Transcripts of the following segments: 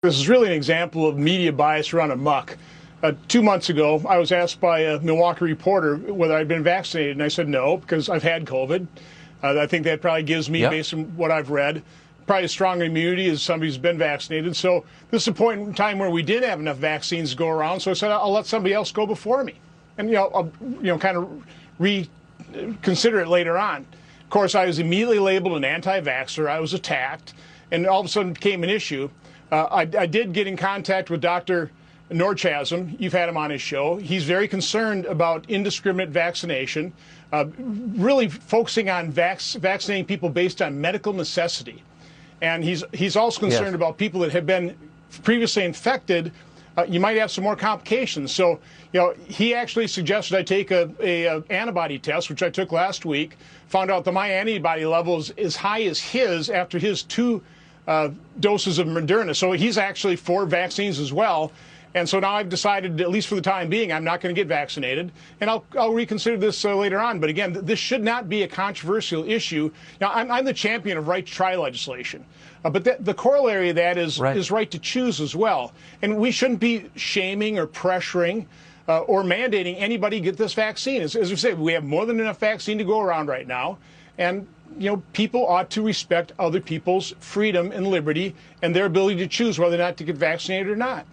This is really an example of media bias run amok. 2 months ago, I was asked by a Milwaukee reporter whether I'd been vaccinated, and I said no, because I've had COVID. I think that probably gives me, based on what I've read, probably a strong immunity as somebody who's been vaccinated. So this is a point in time where we did have enough vaccines to go around, so I said I'll let somebody else go before me. And, I'll kind of reconsider it later on. Of course, I was immediately labeled an anti-vaxxer. I was attacked, and all of a sudden it became an issue. I did get in contact with Dr. Nordchasm. You've had him on his show. He's very concerned about indiscriminate vaccination, really focusing on vaccinating people based on medical necessity. And he's also concerned about people that have been previously infected. You might have some more complications. So, he actually suggested I take a antibody test, which I took last week, found out that my antibody level is as high as his after his 2 doses of Moderna. So he's actually for vaccines as well. And so now I've decided, at least for the time being, I'm not going to get vaccinated. And I'll reconsider this later on. But again, this should not be a controversial issue. Now, I'm the champion of right to try legislation. But the corollary of that is right to choose as well. And we shouldn't be shaming or pressuring or mandating anybody get this vaccine. As we say, we have more than enough vaccine to go around right now. And people ought to respect other people's freedom and liberty and their ability to choose whether or not to get vaccinated or not.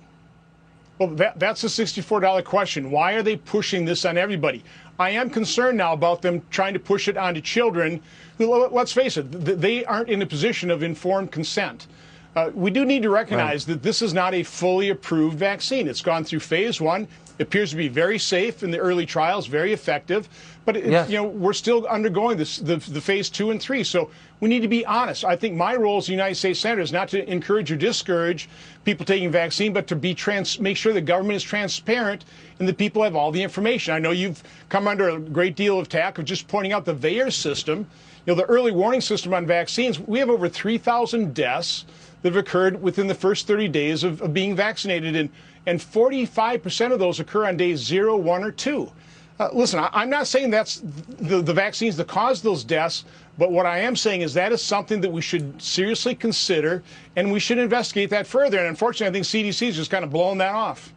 Well, that's a $64 question. Why are they pushing this on everybody? I am concerned now about them trying to push it onto children who, let's face it, they aren't in a position of informed consent. We do need to recognize that this is not a fully approved vaccine. It's gone through phase 1. It appears to be very safe in the early trials, very effective. But, we're still undergoing the phase 2 and 3. So we need to be honest. I think my role as a United States Senator is not to encourage or discourage people taking vaccine, but to make sure the government is transparent and that people have all the information. I know you've come under a great deal of attack of just pointing out the VAERS system. The early warning system on vaccines, we have over 3,000 deaths that have occurred within the first 30 days of being vaccinated, and 45% of those occur on days 0, 1, or 2. Listen, I'm not saying that's the vaccines that cause those deaths, but what I am saying is that is something that we should seriously consider, and we should investigate that further. And unfortunately, I think CDC is just kind of blowing that off.